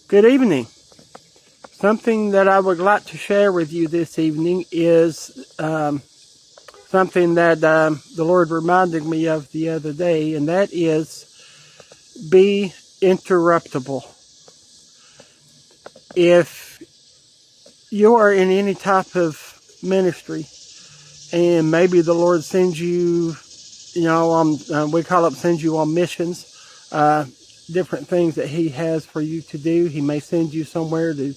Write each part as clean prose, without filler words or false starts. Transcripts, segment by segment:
Good evening. Something that I would like to share with you this evening is something that the Lord reminded me of the other day, and that is be interruptible. If you are in any type of ministry and maybe the Lord sends you, on we call it sends you on missions, different things that He has for you to do. He may send you somewhere to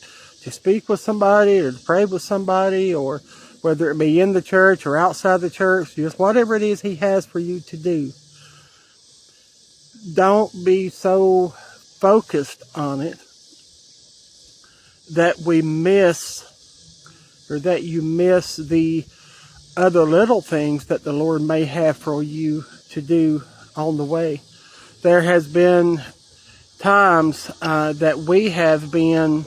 speak with somebody or to pray with somebody, or whether it be in the church or outside the church, just whatever it is He has for you to do. Don't be so focused on it that we miss, or that you miss the other little things that the Lord may have for you to do on the way. There has been times that we have been,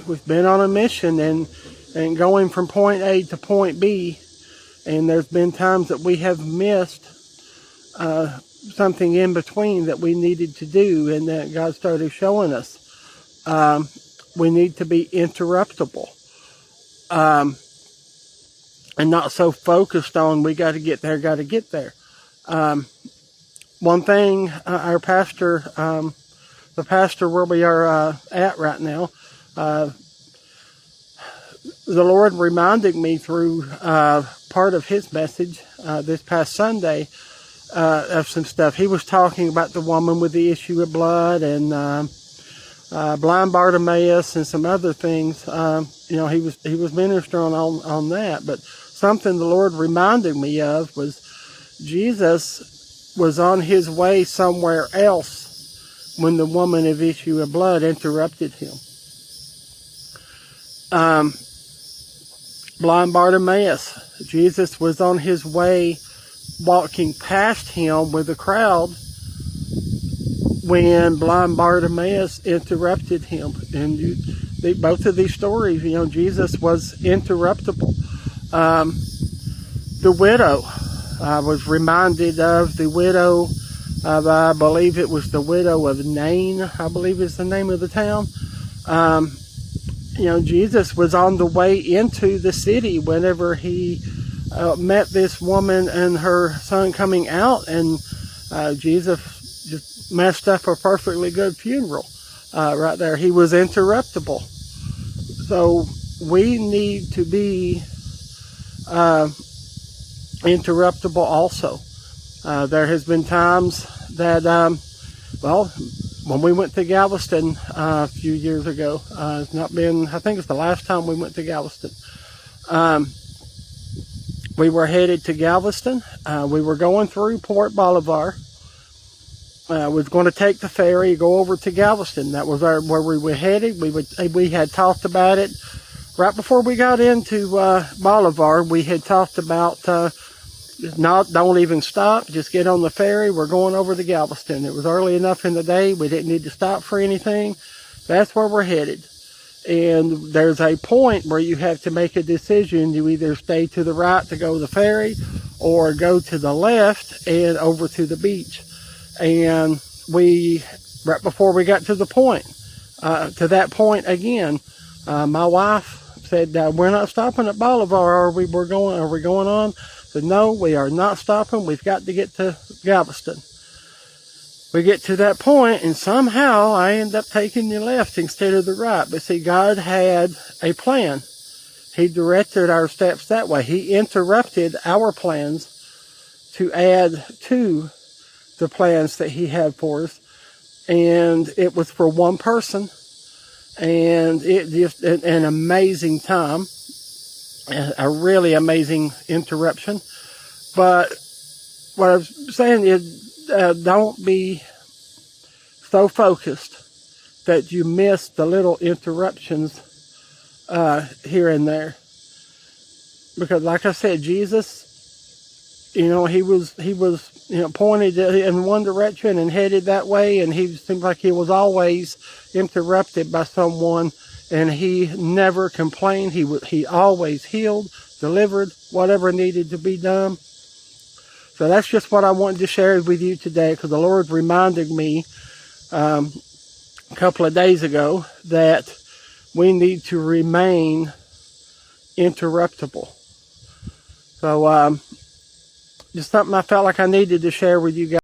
we've been on a mission and going from point A to point B, and there's been times that we have missed something in between that we needed to do, and that God started showing us. We need to be interruptible. And not so focused on we got to get there. One thing, our pastor, the pastor where we are at right now, the Lord reminded me through part of His message this past Sunday of some stuff. He was talking about the woman with the issue of blood and blind Bartimaeus and some other things. He was ministering on that. But something the Lord reminded me of was Jesus was on His way somewhere else when the woman of issue of blood interrupted Him. Blind Bartimaeus, Jesus was on His way walking past Him with a crowd when blind Bartimaeus interrupted Him. And both of these stories, Jesus was interruptible. The widow, I was reminded of the widow of, I believe it was the widow of Nain, I believe is the name of the town. Jesus was on the way into the city whenever He met this woman and her son coming out, and Jesus just messed up a perfectly good funeral right there. He was interruptible. So we need to be interruptible also. There has been times that, when we went to Galveston a few years ago, it's not been, I think it's the last time we went to Galveston. We were headed to Galveston. We were going through Port Bolivar. We was going to take the ferry, go over to Galveston. That was where we were headed. We had talked about it right before we got into Bolivar. We had talked about don't even stop, just get on the ferry. We're going over to Galveston. It was early enough in the day. We didn't need to stop for anything. That's where we're headed. And there's a point where you have to make a decision. You either stay to the right to go to the ferry or go to the left and over to the beach. And right before we got to the point, to that point again, my wife said, we're not stopping at Bolivar. Are we going on? I said, no, we are not stopping. We've got to get to Galveston. We get to that point, and somehow I end up taking the left instead of the right. But see, God had a plan. He directed our steps that way. He interrupted our plans to add to the plans that He had for us. And it was for one person. And it just an amazing time. A really amazing interruption. But what I was saying is, don't be so focused that you miss the little interruptions here and there. Because like I said, Jesus, he was pointed in one direction and headed that way, and He seemed like He was always interrupted by someone, and He never complained. He always healed, delivered, whatever needed to be done. So that's just what I wanted to share with you today, because the Lord reminded me a couple of days ago that we need to remain interruptible. So just something I felt like I needed to share with you guys.